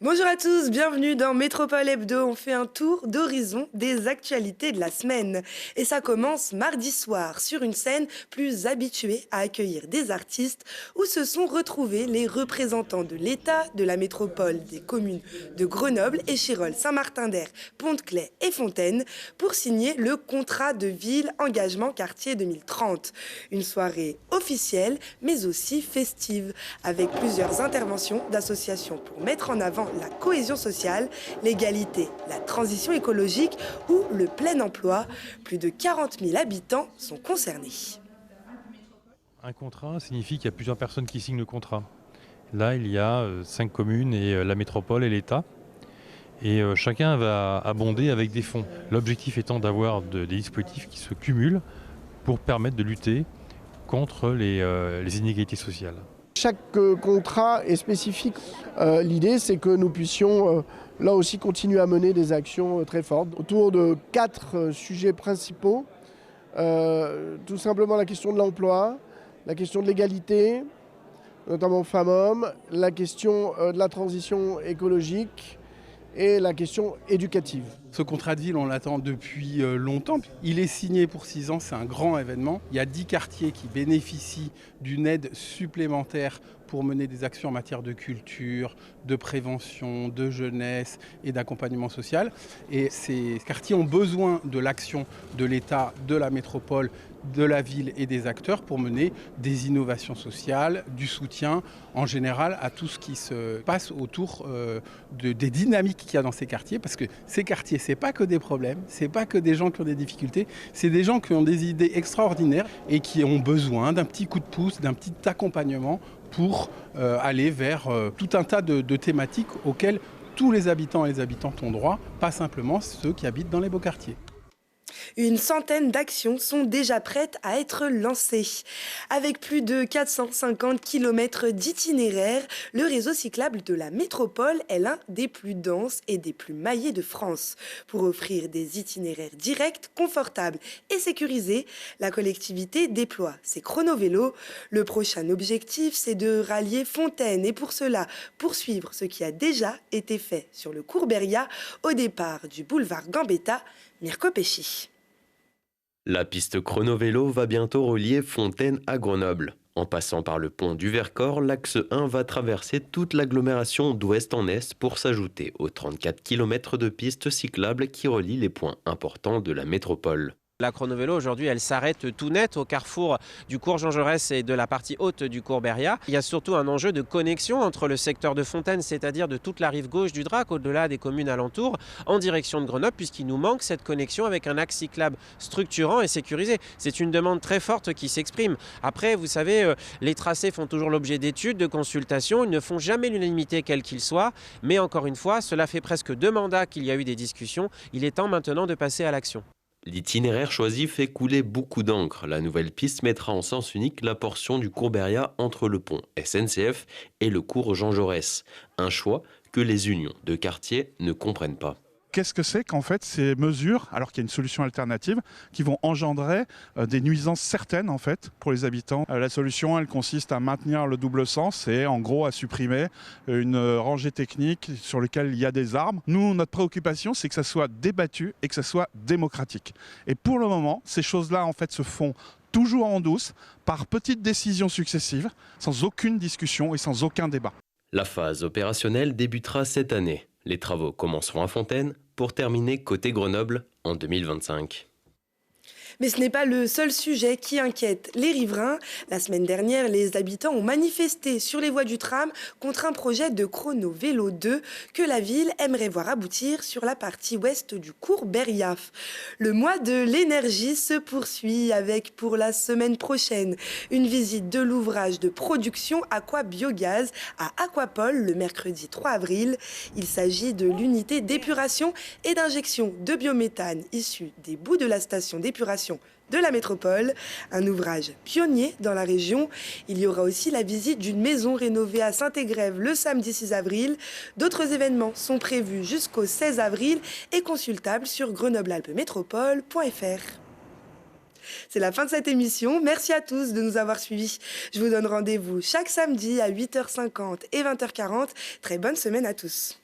Bonjour à tous, bienvenue dans Métropole Hebdo. On fait un tour d'horizon des actualités de la semaine. Et ça commence mardi soir sur une scène plus habituée à accueillir des artistes où se sont retrouvés les représentants de l'État, de la métropole, des communes de Grenoble, Échirolles, Saint-Martin-d'Hères, Pont-de-Claix et Fontaine pour signer le contrat de ville engagement quartier 2030. Une soirée officielle mais aussi festive avec plusieurs interventions d'associations pour mettre en avant la cohésion sociale, l'égalité, la transition écologique ou le plein emploi. Plus de 40 000 habitants sont concernés. Un contrat signifie qu'il y a plusieurs personnes qui signent le contrat. Là, il y a 5 communes et la métropole et l'État. Et chacun va abonder avec des fonds. L'objectif étant d'avoir des dispositifs qui se cumulent pour permettre de lutter contre les inégalités sociales. Chaque contrat est spécifique. L'idée, c'est que nous puissions là aussi continuer à mener des actions très fortes autour de 4 sujets principaux. Tout simplement la question de l'emploi, la question de l'égalité, notamment femmes-hommes, la question de la transition écologique et la question éducative. Ce contrat de ville, on l'attend depuis longtemps. Il est signé pour 6 ans, c'est un grand événement. Il y a 10 quartiers qui bénéficient d'une aide supplémentaire pour mener des actions en matière de culture, de prévention, de jeunesse et d'accompagnement social. Et ces quartiers ont besoin de l'action de l'État, de la métropole, de la ville et des acteurs pour mener des innovations sociales, du soutien en général à tout ce qui se passe autour des dynamiques qu'il y a dans ces quartiers. Parce que ces quartiers, c'est pas que des problèmes, c'est pas que des gens qui ont des difficultés, c'est des gens qui ont des idées extraordinaires et qui ont besoin d'un petit coup de pouce, d'un petit accompagnement pour aller vers tout un tas de thématiques auxquelles tous les habitants et les habitantes ont droit, pas simplement ceux qui habitent dans les beaux quartiers. Une centaine d'actions sont déjà prêtes à être lancées. Avec plus de 450 km d'itinéraires, le réseau cyclable de la métropole est l'un des plus denses et des plus maillés de France. Pour offrir des itinéraires directs, confortables et sécurisés, la collectivité déploie ses chronovélos. Le prochain objectif, c'est de rallier Fontaine et pour cela, poursuivre ce qui a déjà été fait sur le cours Beria au départ du boulevard Gambetta, Mirko Pesci. La piste chrono-vélo va bientôt relier Fontaine à Grenoble. En passant par le pont du Vercors, l'axe 1 va traverser toute l'agglomération d'ouest en est pour s'ajouter aux 34 km de pistes cyclables qui relient les points importants de la métropole. La chronovélo aujourd'hui elle s'arrête tout net au carrefour du cours Jean Jaurès et de la partie haute du cours Beria. Il y a surtout un enjeu de connexion entre le secteur de Fontaine, c'est-à-dire de toute la rive gauche du Drac, au-delà des communes alentours, en direction de Grenoble, puisqu'il nous manque cette connexion avec un axe cyclable structurant et sécurisé. C'est une demande très forte qui s'exprime. Après, vous savez, les tracés font toujours l'objet d'études, de consultations, ils ne font jamais l'unanimité quel qu'il soit, mais encore une fois, cela fait presque 2 mandats qu'il y a eu des discussions. Il est temps maintenant de passer à l'action. L'itinéraire choisi fait couler beaucoup d'encre. La nouvelle piste mettra en sens unique la portion du cours Beria entre le pont SNCF et le cours Jean Jaurès. Un choix que les unions de quartier ne comprennent pas. Qu'est-ce que c'est qu'en fait ces mesures, alors qu'il y a une solution alternative, qui vont engendrer des nuisances certaines en fait pour les habitants. La solution, elle consiste à maintenir le double sens et en gros à supprimer une rangée technique sur laquelle il y a des arbres. Nous, notre préoccupation, c'est que ça soit débattu et que ça soit démocratique. Et pour le moment, ces choses-là en fait se font toujours en douce, par petites décisions successives, sans aucune discussion et sans aucun débat. La phase opérationnelle débutera cette année. Les travaux commenceront à Fontaine pour terminer côté Grenoble en 2025. Mais ce n'est pas le seul sujet qui inquiète les riverains. La semaine dernière, les habitants ont manifesté sur les voies du tram contre un projet de chrono-vélo 2 que la ville aimerait voir aboutir sur la partie ouest du cours Beria. Le mois de l'énergie se poursuit avec, pour la semaine prochaine, une visite de l'ouvrage de production Aqua Biogaz à Aquapol le mercredi 3 avril. Il s'agit de l'unité d'épuration et d'injection de biométhane issu des boues de la station d'épuration de la métropole, un ouvrage pionnier dans la région. Il y aura aussi la visite d'une maison rénovée à Saint-Égrève le samedi 6 avril. D'autres événements sont prévus jusqu'au 16 avril et consultables sur grenoblealpesmétropole.fr. C'est la fin de cette émission. Merci à tous de nous avoir suivis. Je vous donne rendez-vous chaque samedi à 8h50 et 20h40. Très bonne semaine à tous.